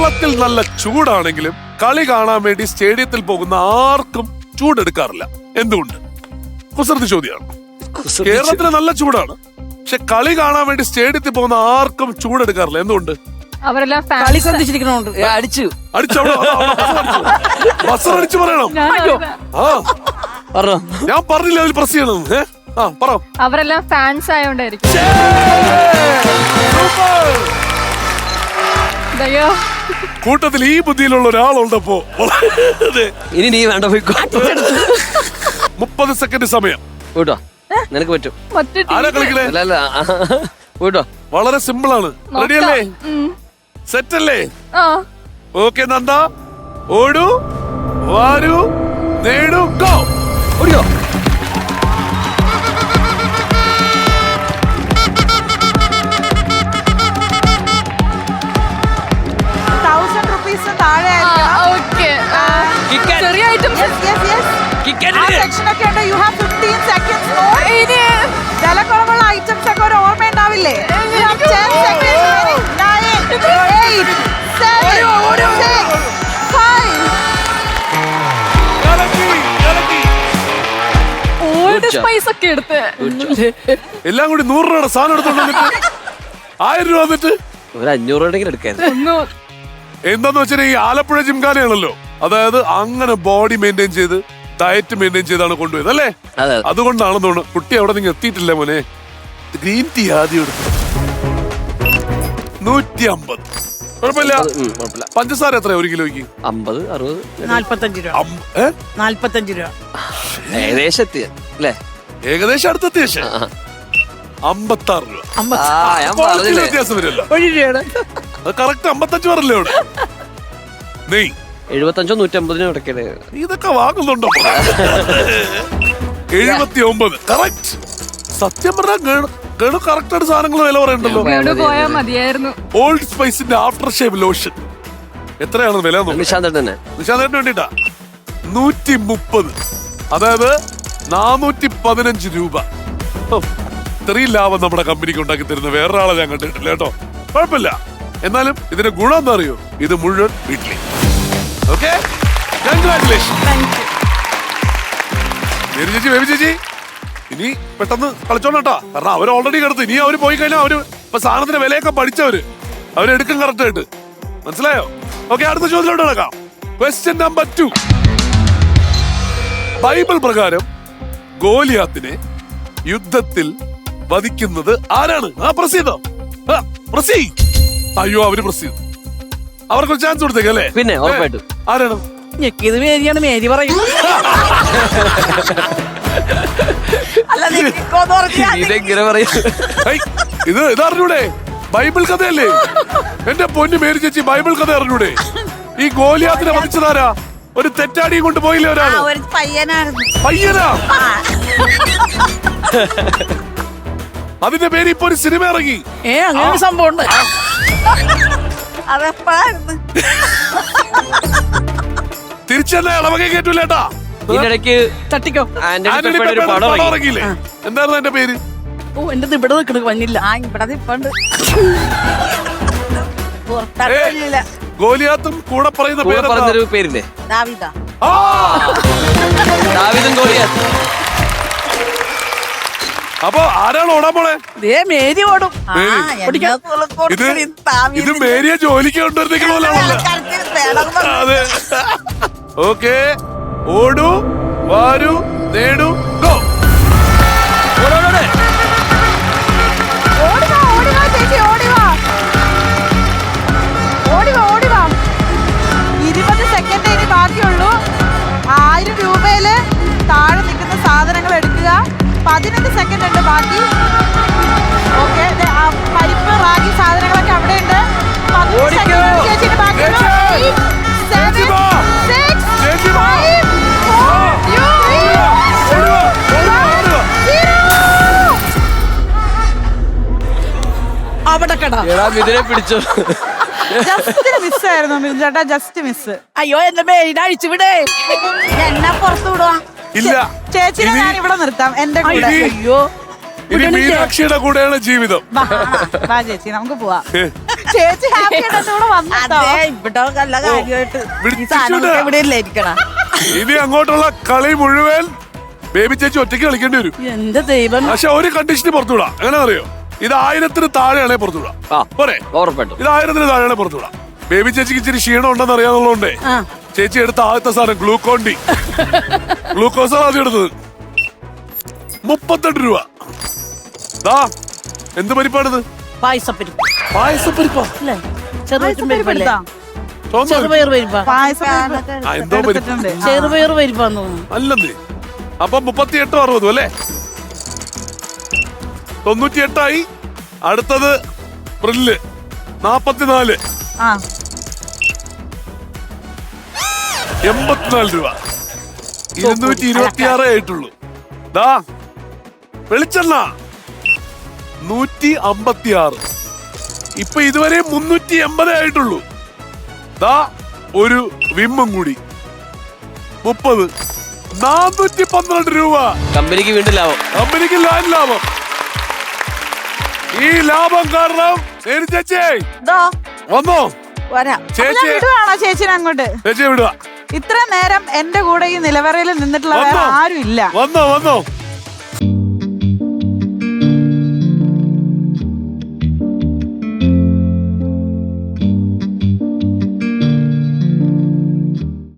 കേരളത്തിൽ നല്ല ചൂടാണെങ്കിലും കളി കാണാൻ വേണ്ടി സ്റ്റേഡിയത്തിൽ പോകുന്ന ആർക്കും ചൂടെടുക്കാറില്ല. എന്തുകൊണ്ട്? കുസൃതി ചോദ്യമാണ്. കേരളത്തിൽ നല്ല ചൂടാണ്, പക്ഷെ കളി കാണാൻ വേണ്ടി സ്റ്റേഡിയത്തിൽ പോകുന്ന ആർക്കും ചൂടെടുക്കാറില്ല. എന്തുകൊണ്ട്? അവരെല്ലാം കളി ശ്രദ്ധിച്ചിരിക്കണോണ്ട്. അടിച്ചു ബസ്സടിച്ചു പറയണം. ഞാൻ പറഞ്ഞില്ല അതിൽ പ്രസ് ചെയ്യണം. പറ. അവരെല്ലാം ഫാൻസ് ആയോണ്ടായിരിക്കും. കൂട്ടത്തിൽ ഈ ബുദ്ധിയിലുള്ള ഒരാളുണ്ടപ്പോ ഇനി നീ വേണ്ട 30 സെക്കൻഡ് സമയം. പോയിട്ടോ, നിനക്ക് പറ്റും. ആരാ കളിക്കണേ? പോയിട്ടോ. വളരെ സിമ്പിൾ ആണ്. റെഡി അല്ലേ? സെറ്റ് അല്ലേ? ഓക്കെ നന്ദ, ഓടൂ, വാരൂ, നേടൂ, ഗോ. ഓടിയോ. ചെറിയ ഐറ്റംസ് വിലക്കുറവുള്ള ഐറ്റംസ് ഒക്കെ ഒരു ഓർമ്മ ഉണ്ടാവില്ലേ? ഓൾഡ് സ്പൈസ് ഒക്കെ എടുത്ത് എല്ലാം കൂടി 100 രൂപയുടെ സാധനം എടുത്തോണ്ട് 1000 രൂപ വന്നിട്ട് ഒരു 500 രൂപയെങ്കിലും എടുക്കായിരുന്നു. എന്താന്ന് വെച്ചാൽ ഈ ആലപ്പുഴ ജിംഖാനയാണല്ലോ, അതായത് അങ്ങനെ ബോഡി മെയിൻറ്റെയിൻ ചെയ്ത് ഡയറ്റ് മെയിൻറ്റെയിൻ ചെയ്താണ് കൊണ്ടുപോയത് അല്ലേ? അതുകൊണ്ടാണെന്ന് തോന്നുന്നു. കുട്ടി അവിടെ നിങ്ങൾ എത്തിയിട്ടില്ല മോനെ. ഗ്രീൻ ടീ ആദ്യം എടുത്തു 150. കുഴപ്പമില്ല. പഞ്ചസാര എത്ര ഒരു കിലോയ്ക്ക്? 50, 60, 45 രൂപ. 45 രൂപ ഏകദേശം എത്തിയ അല്ലേ? ഏകദേശം അടുത്തെത്തിയ 56 രൂപ. വ്യത്യാസം വരുമല്ലോ. അത് കറക്റ്റ് 55 പറഞ്ഞല്ലേ അവിടെ? നെയ് 75 150 ഇടയ്ക്കല്ലേ? ഇതൊക്കെ വാങ്ങുന്നുണ്ടോ? 79 കറക്റ്റ്. സത്യം പറഞ്ഞാൽ ഗണു കറക്റ്റ് ആയിട്ട് സാധനങ്ങൾ വില പറയണ്ടല്ലോ. പോയാൽ മതിയായിരുന്നു. ഓൾഡ് സ്പൈസിന്റെ ആഫ്റ്റർ ഷേവ് ലോഷൻ എത്രയാണ് വില? നിശാന്തേട്ടന് വേണ്ടിട്ടാ 130, അതായത് 415 രൂപ. ഇത്രയും ലാഭം നമ്മുടെ കമ്പനിക്ക് ഉണ്ടാക്കി തരുന്ന വേറൊരാളെ ഞാൻ കണ്ടിട്ടില്ല കേട്ടോ. കുഴപ്പമില്ല. എന്നാലും ഇതിന്റെ ഗുണം എന്താ അറിയോ? ഇത് മുഴുവൻ വീട്ടിലേക്ക്. Okay, congratulation. ബേബി ചേച്ചി ഇനി പെട്ടെന്ന് കളിച്ചോണ്ടാ, കാരണം അവർ ഓൾറെഡി കിടത്ത്. ഇനി അവര് പോയി കഴിഞ്ഞാൽ അവര് ഇപ്പൊ സാധനത്തിന്റെ വിലയൊക്കെ അവരെടുക്കും കറക്റ്റ് ആയിട്ട്. മനസ്സിലായോ? ഓക്കെ, അടുത്ത ചോദ്യത്തിലോട്ട് നടക്കാം. Question number 2. ബൈബിൾ പ്രകാരം ഗോലിയാത്തിനെ യുദ്ധത്തിൽ വധിക്കുന്നത് ആരാണ്? പ്രസ് ചെയ്തോ? അയ്യോ, അവര് പ്രസ് ചെയ്തു. അവർക്കൊരു ചാൻസ് കൊടുത്തേക്കല്ലേ? പിന്നെ ഉറപ്പായിട്ടും. ആരാണ്? ഞെക്കിയത് മേരിയാണ്. മേരി പറയും. ഇത് അറിഞ്ഞൂടെ? ബൈബിൾ കഥയല്ലേ? എന്റെ പൊന്നു മേരി ചേച്ചി, ബൈബിൾ കഥ അറിഞ്ഞൂടെ? ഈ ഗോലിയാത്തിനെ വധിച്ചതാരാ? ഒരു തെറ്റാടിയും കൊണ്ട് പോയില്ലേ ഒരാള്? പയ്യനാ? അതിന്റെ പേര് ഇപ്പൊ ഒരു സിനിമ ഇറങ്ങി. അങ്ങനെ സംഭവം ഉണ്ട്. തിരിച്ചെന്നെ ഇളവകെ കേട്ടൂലേട്ടാ. ഇതിനിടയ്ക്ക് തട്ടിക്കോ. പടം ഇറങ്ങിയില്ലേ? എന്തായിരുന്നു എന്റെ പേര്? എന്റെ ഇവിടെ നിൽക്കണ വന്നില്ല. ഗോലിയാത്തും കൂടെ പറയുന്ന പേരില്ലേ? ദാവീദ. ദാവീദും ഗോലിയാത്ത്. അപ്പൊ ആരാണ് ഓടാൻ പോണേ? മേരി ഓടും. ഇത് മേരിയെ ജോലിക്ക് കൊണ്ടുവരുന്ന പോലാണല്ലോ. അതെ. ഓക്കെ, ഓടൂ, വാരൂ, നേടൂ, ഗോ. സെക്കൻഡ് ഇനി ബാക്കിയുള്ളൂ. 1000 രൂപയില് താഴെ നിൽക്കുന്ന സാധനങ്ങൾ എടുക്കുക. 15 സെക്കൻഡ് ഉണ്ട് ബാക്കി. ഓക്കെ, പരിപ്പ്, റാഗി സാധനങ്ങളൊക്കെ അവിടെ ഉണ്ട്. 10 സെക്കൻഡ് ചേച്ചിന്റെ ബാക്കിയുള്ളൂ. 8, 7, 6, 5, 4, 3, 2, 1. അവിടെ കടാ ഇതിനെ പിടിച്ചു. ജസ്റ്റ് മിസ്സായിരുന്നു ചേട്ടാ, ജസ്റ്റ് മിസ്. അയ്യോ, എന്റെ മേരിനെ അഴിച്ചുവിടെ. എന്നെ പുറത്തു വിടുവാ. ഇല്ല, ചേച്ചിനെ ഞാൻ ഇവിടെ നിർത്താം എന്റെ കൂടെ. അയ്യോ, ഇനി മീനാക്ഷിയുടെ കൂടെയാണ് ജീവിതം. വാ ചേച്ചി നമുക്ക് പോവാം. ചേച്ചി ഹാപ്പി ആയിട്ടൂടെ വന്നോ? ഇവിടെ നല്ല കാര്യമായിട്ട് ഈ വിളിച്ചിട്ട് സാധനം ഇവിടെ ഇല്ല ഇരിക്കണം. ഇനി അങ്ങോട്ടുള്ള കളി മുഴുവൻ ബേബി ചേച്ചി ഒറ്റയ്ക്ക് കളിക്കേണ്ടി വരും. എന്റെ ദൈവം. പക്ഷെ ഒരു കണ്ടീഷന് പുറത്തുവിടാം. എങ്ങനെ അറിയോ? ഇത് 1000-ന് താഴെയാണെ പുറത്തുവിടാം. ആ. പോരെ? ഉറപ്പായിട്ടും. ഇത് 1000-ന് താഴെയാണെ പുറത്തുവിടാം. ബേബി ചേച്ചിക്ക് ഇച്ചിരി ക്ഷീണം ഉണ്ടെന്ന് അറിയാന്നുള്ളതുകൊണ്ടേ ആ. ചേച്ചി എടുത്ത ആദ്യത്തെ സാധനം ഗ്ലൂക്കോൺ ഡി. ഗ്ലൂക്കോസാണ് ആദ്യം എടുത്തത്. 38 രൂപ. ദാ എന്ത് പരിപ്പാണിത്? പായസപ്പരിപ്പ് പായസപ്പരിപ്പാ. അല്ലേ? ചെറുപയർ പരിപ്പല്ലേ? തോന്നുന്നു. ചെറുപയർ പരിപ്പാ. പായസം ആ, എന്തോ പരിപ്പ് എടുത്തിട്ടുണ്ട്. ചെറുപയർ പരിപ്പാന്ന് തോന്നുന്നു. അല്ലെന്നേ. അപ്പൊ 38 60 അല്ലേ? 98 അടുത്തത് പ്രില്ല് 44. ആ 84 രൂപ. 226 ആയിട്ടുള്ളൂ. ദാ വെളിച്ചെണ്ണ 156. ഇപ്പൊ ഇതുവരെ 380 ആയിട്ടുള്ളൂ. ദാ ഒരു വിമ്മും കൂടി 30. 412 രൂപ. കമ്പനിക്ക് വീണ്ടും ലാഭം. കമ്പനിക്ക് ലാഭം. ഈ ലാഭം കാരണം ശരി ചേച്ചി ദോ വന്നോ? വരാം. ചേച്ചി വിടുവാണോ ചേച്ചിനെ അങ്ങോട്ട്? ചേച്ചി വിടുക. ഇത്ര നേരം എന്റെ കൂടെ ഈ നിലവറയിൽ നിന്നിട്ടുള്ള വേറെ വന്നോ? ആരും ഇല്ല. വന്നോ